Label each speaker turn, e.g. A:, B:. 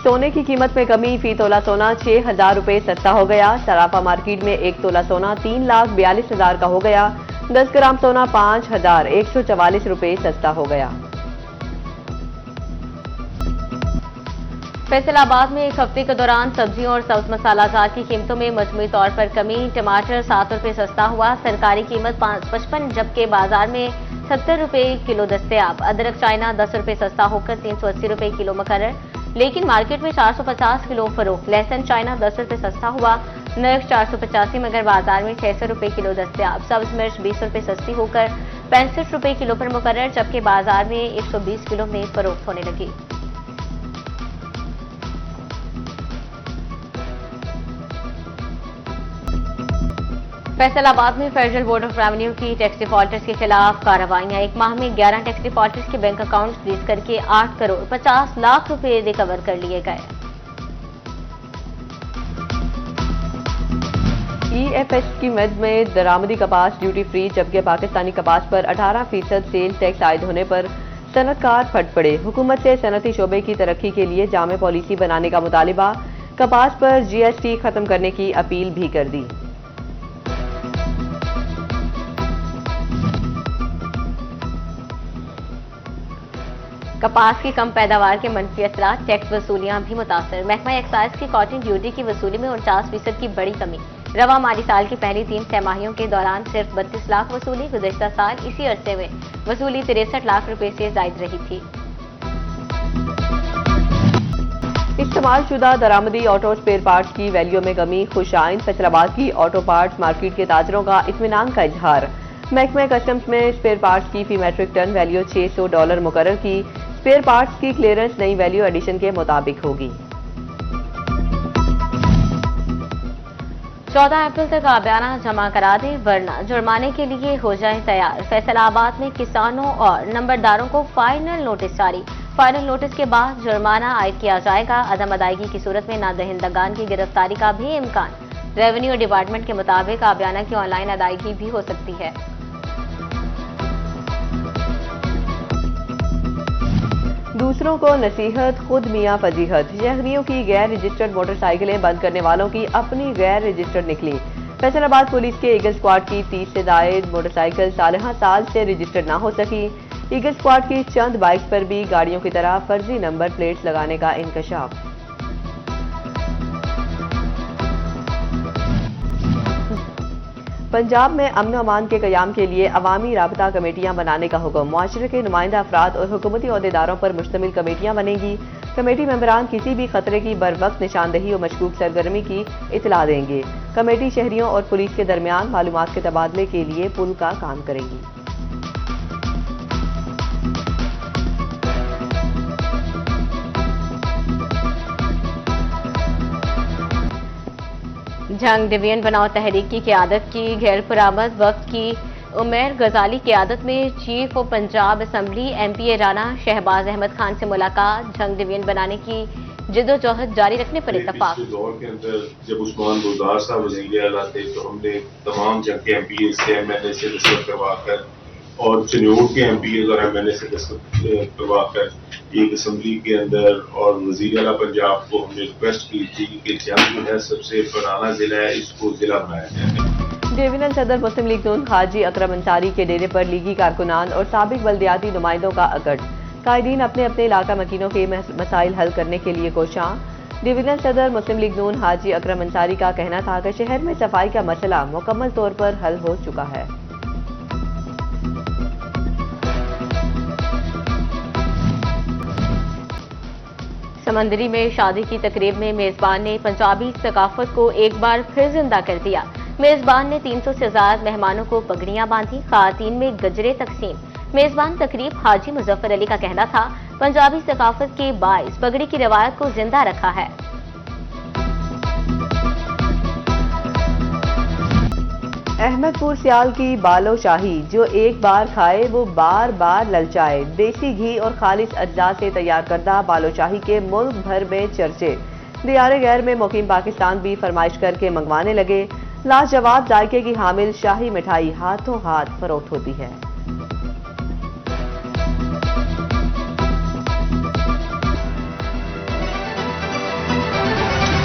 A: सोने की कीमत में कमी, फी तोला सोना 6,000 रुपए सस्ता हो गया। सराफा मार्केट में 1 तोला सोना 3,42,000 का हो गया। 10 ग्राम सोना 5,144 रुपए सस्ता हो गया।
B: फैसलाबाद में एक हफ्ते के दौरान सब्जियों और सब्ज मसाला जात की कीमतों में मजमूई तौर पर कमी। टमाटर 7 रुपए सस्ता हुआ, सरकारी कीमत 55, जबकि बाजार में 70 रुपए किलो दस्तयाब। अदरक चाइना 10 रुपए सस्ता होकर 380 रुपए किलो मुकर्रर, लेकिन मार्केट में 450 किलो फरोख्त। लहसुन चाइना 10 रुपए सस्ता हुआ, नर्क 485 मगर बाजार में 600 रुपए किलो दस्तयाब। सब्ज मिर्च 20 रुपए सस्ती होकर 65 रुपए किलो पर मुकर्रर, जबकि बाजार में 120 किलो में फरोख्त होने लगी। फैसलाबाद में फेडरल बोर्ड ऑफ रेवेन्यू की टैक्स डिफॉल्टर्स के खिलाफ कार्रवाइयां। एक माह में 11 टैक्स डिफॉल्टर्स के बैंक अकाउंट फ्रीज करके 8 करोड़ 50 लाख रुपए रिकवर कर लिए गए।
A: EFH की मद में दरामदी कपास ड्यूटी फ्री, जबकि पाकिस्तानी कपास पर 18% सेल टैक्स आयद होने पर सनतकार फट पड़े। हुकूमत से सनती शोबे की तरक्की के लिए जामे पॉलिसी बनाने का मुतालिबा। कपास पर GST खत्म करने की अपील भी कर दी।
B: कपास की कम पैदावार के मनफी असरात, टैक्स वसूलियां भी मुतासर। महकमा एक्साइज की कॉटन ड्यूटी की वसूली में 49% की बड़ी कमी। रवा माली साल की पहली 3 तिमाहियों के दौरान सिर्फ 32 लाख वसूली। गुज़श्ता साल इसी अरसे में वसूली 63 लाख रुपए से जायद रही थी।
A: इस्तेमाल शुदा दरामदी ऑटो स्पेयर पार्ट्स की वैल्यू में कमी। खुशाइन फैसलाबाद की ऑटो पार्ट्स मार्केट के ताजरों का इत्मीनान का इजहार। महकमा कस्टम्स में स्पेयर पार्ट्स की फी मैट्रिक टन वैल्यू $600 मुकर्रर की। स्पेयर पार्ट्स की क्लियरेंस नई वैल्यू एडिशन के मुताबिक होगी।
B: 14 अप्रैल तक आबियाना जमा करा दें, वरना जुर्माने के लिए हो जाएं तैयार। फैसलाबाद में किसानों और नंबरदारों को फाइनल नोटिस जारी। फाइनल नोटिस के बाद जुर्माना आयद किया जाएगा। अदम अदायगी की सूरत में नादहिंदगान की गिरफ्तारी का भी इम्कान। रेवेन्यू डिपार्टमेंट के मुताबिक आबियाना की ऑनलाइन अदायगी भी हो सकती है।
A: दूसरों को नसीहत, खुद मियाँ फजीहत। शहरियों की गैर रजिस्टर्ड मोटरसाइकिलें बंद करने वालों की अपनी गैर रजिस्टर्ड निकली। फैसलाबाद पुलिस के ईगल स्क्वाड की 30 से जायद मोटरसाइकिल साल से रजिस्टर्ड ना हो सकी। ईगल स्क्वाड की चंद बाइक्स पर भी गाड़ियों की तरह फर्जी नंबर प्लेट्स लगाने का इंकशाफ। पंजाब में अमन अमान के क़याम के लिए अवामी राबता कमेटियां बनाने का हुक्म। मुआशरे के नुमाइंदा अफराद और हुकूमती ओहदेदारों पर मुश्तमिल कमेटियां बनेंगी। कमेटी मेंबरान किसी भी खतरे की बरवक्त निशानदही और मशकूक सरगर्मी की इतला देंगे। कमेटी शहरियों और पुलिस के दरमियान मालूमात के तबादले के लिए पुल का काम करेगी।
B: जंग डिवीजन बनाओ तहरीक की क़यादत की गैर पुरामद वक्त की उमर गजाली क़यादत में chief of Punjab assembly MPA Rana Shahbaz Ahmad Khan से मुलाकात। जंग डिवीजन बनाने की जिद्दोजहद जारी रखने पर इत्तफाक।
C: दौर के अंदर जब उस्मान गुलजार साहब वज़ीर आला थे तो हमने तमाम जंग के MPA से MNA से दस्तखत करवाकर और चन्योट के MPA और MNA से दस्तखत करवाकर एक असम्बली के अंदर और वज़ीर आला पंजाब को हमने रिक्वेस्ट की थी कि जंग जो है सबसे पुराना जिला है, इसको जिला बनाया जाए।
A: डिवीजन सदर मुस्लिम लीग नून हाजी अकरम अंसारी के डेरे पर लीगी कारकुनान और साबिक बल्दियाती नुमाइंदों का अकड़। कायदीन अपने अपने इलाका मकीनों के मसाइल हल करने के लिए कोशां। डिवीजन सदर मुस्लिम लीग नून हाजी अकरम अंसारी का कहना था कि शहर में सफाई का मसला मुकम्मल तौर पर हल हो चुका है।
B: समंदरी में शादी की तकरीब में मेजबान ने पंजाबी सकाफत को एक बार फिर जिंदा कर दिया। मेजबान ने 300 से ज्यादा मेहमानों को पगड़ियां बांधी, खातीन में गजरे तकसीम। मेजबान तकरीब हाजी मुजफ्फर अली का कहना था, पंजाबी सकाफत के बाइस पगड़ी की रवायत को जिंदा रखा है।
A: अहमदपुर सियाल की बालो शाही, जो एक बार खाए वो बार बार ललचाए। देसी घी और खालिस अज्जा से तैयार करदा बालो शाही के मुल्क भर में चर्चे। दियारे गैर में मुकीम पाकिस्तान भी फरमाइश करके मंगवाने लगे। लाजवाब जायके की हामिल शाही मिठाई हाथों हाथ फरोख्त होती है।